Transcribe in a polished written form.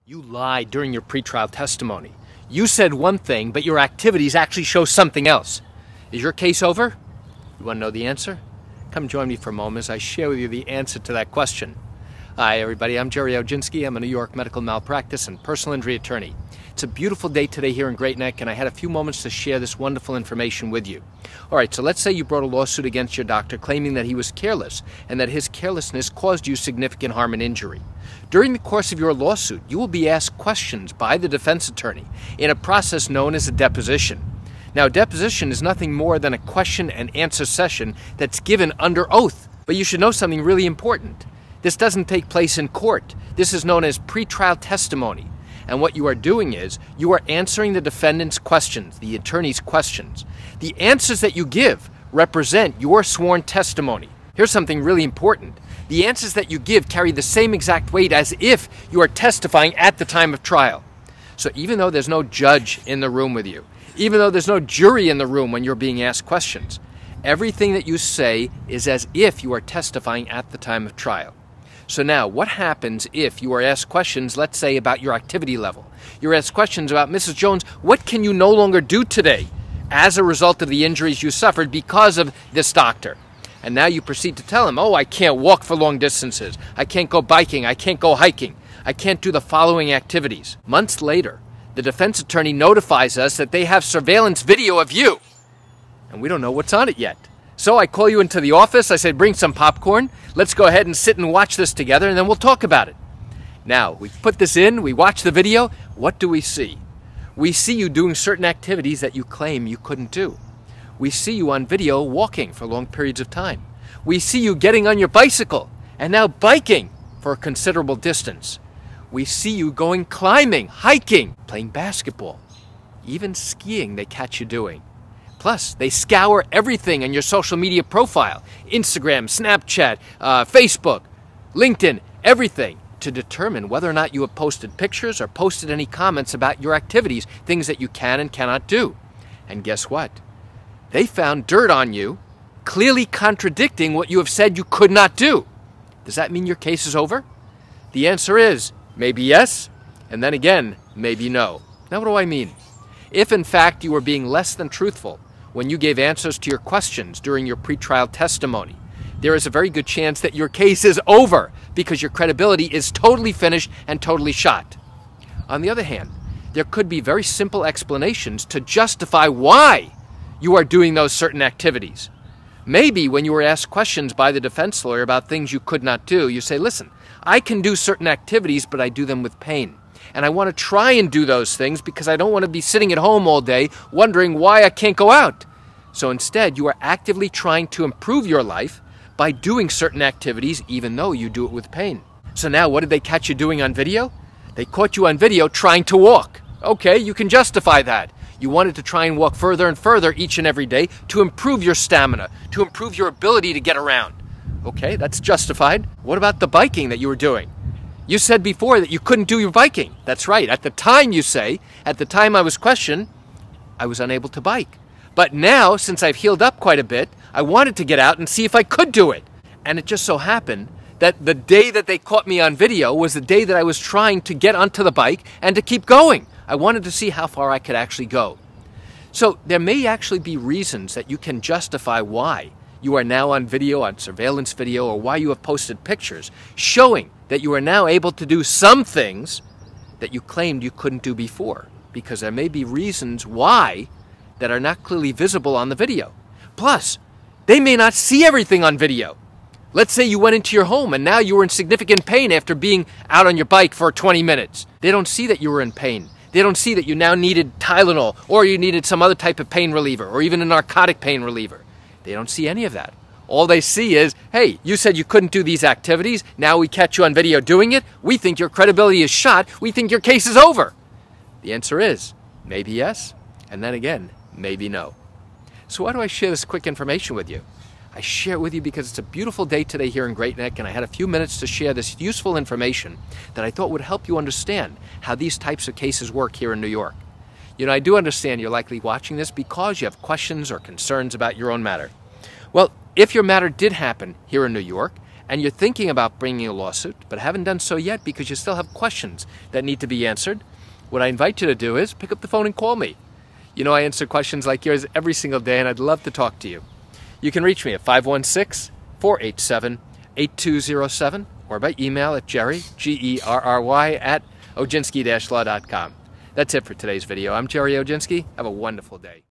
You lied during your pretrial testimony. You said one thing, but your activities actually show something else. Is your case over? You want to know the answer? Come join me for a moment as I share with you the answer to that question. Hi everybody, I'm Gerry Oginski. I'm a New York medical malpractice and personal injury attorney. It's a beautiful day today here in Great Neck, and I had a few moments to share this wonderful information with you. Alright, so let's say you brought a lawsuit against your doctor claiming that he was careless and that his carelessness caused you significant harm and injury. During the course of your lawsuit, you will be asked questions by the defense attorney in a process known as a deposition. Now, a deposition is nothing more than a question and answer session that's given under oath. But you should know something really important. This doesn't take place in court. This is known as pretrial testimony. And what you are doing is you are answering the defendant's questions, the attorney's questions. The answers that you give represent your sworn testimony. Here's something really important. The answers that you give carry the same exact weight as if you are testifying at the time of trial. So even though there's no judge in the room with you, even though there's no jury in the room when you're being asked questions, everything that you say is as if you are testifying at the time of trial. So now, what happens if you are asked questions, let's say, about your activity level? You're asked questions about, Mrs. Jones, what can you no longer do today as a result of the injuries you suffered because of this doctor? And now you proceed to tell him, oh, I can't walk for long distances. I can't go biking. I can't go hiking. I can't do the following activities. Months later, the defense attorney notifies us that they have surveillance video of you. And we don't know what's on it yet. So I call you into the office. I say, bring some popcorn. Let's go ahead and sit and watch this together, and then we'll talk about it. Now, we put this in. We watch the video. What do we see? We see you doing certain activities that you claim you couldn't do. We see you on video walking for long periods of time. We see you getting on your bicycle and now biking for a considerable distance. We see you going climbing, hiking, playing basketball, even skiing they catch you doing. Plus, they scour everything on your social media profile, Instagram, Snapchat, Facebook, LinkedIn, everything, to determine whether or not you have posted pictures or posted any comments about your activities, things that you can and cannot do. And guess what? They found dirt on you, clearly contradicting what you have said you could not do. Does that mean your case is over? The answer is maybe yes, and then again, maybe no. Now what do I mean? If in fact you were being less than truthful when you gave answers to your questions during your pretrial testimony, there is a very good chance that your case is over because your credibility is totally finished and totally shot. On the other hand, there could be very simple explanations to justify why you are doing those certain activities. Maybe when you were asked questions by the defense lawyer about things you could not do, you say, listen, I can do certain activities, but I do them with pain. And I want to try and do those things because I don't want to be sitting at home all day wondering why I can't go out. So instead, you are actively trying to improve your life by doing certain activities even though you do it with pain. So now what did they catch you doing on video? They caught you on video trying to walk. Okay, you can justify that. You wanted to try and walk further and further each and every day to improve your stamina, to improve your ability to get around. Okay, that's justified. What about the biking that you were doing? You said before that you couldn't do your biking. That's right. At the time, you say, at the time I was questioned, I was unable to bike. But now, since I've healed up quite a bit, I wanted to get out and see if I could do it. And it just so happened that the day that they caught me on video was the day that I was trying to get onto the bike and to keep going. I wanted to see how far I could actually go. So there may actually be reasons that you can justify why you are now on video, on surveillance video, or why you have posted pictures showing that you are now able to do some things that you claimed you couldn't do before, because there may be reasons why that are not clearly visible on the video. Plus, they may not see everything on video. Let's say you went into your home and now you were in significant pain after being out on your bike for 20 minutes. They don't see that you were in pain. They don't see that you now needed Tylenol or you needed some other type of pain reliever or even a narcotic pain reliever. They don't see any of that. All they see is, hey, you said you couldn't do these activities. Now we catch you on video doing it. We think your credibility is shot. We think your case is over. The answer is maybe yes, and then again, maybe no. So why do I share this quick information with you? I share it with you because it's a beautiful day today here in Great Neck, and I had a few minutes to share this useful information that I thought would help you understand how these types of cases work here in New York. You know, I do understand you're likely watching this because you have questions or concerns about your own matter. Well, if your matter did happen here in New York, and you're thinking about bringing a lawsuit, but haven't done so yet because you still have questions that need to be answered, what I invite you to do is pick up the phone and call me. You know, I answer questions like yours every single day, and I'd love to talk to you. You can reach me at 516-487-8207 or by email at Gerry, Gerry, at Oginski-law.com. That's it for today's video. I'm Gerry Oginski. Have a wonderful day.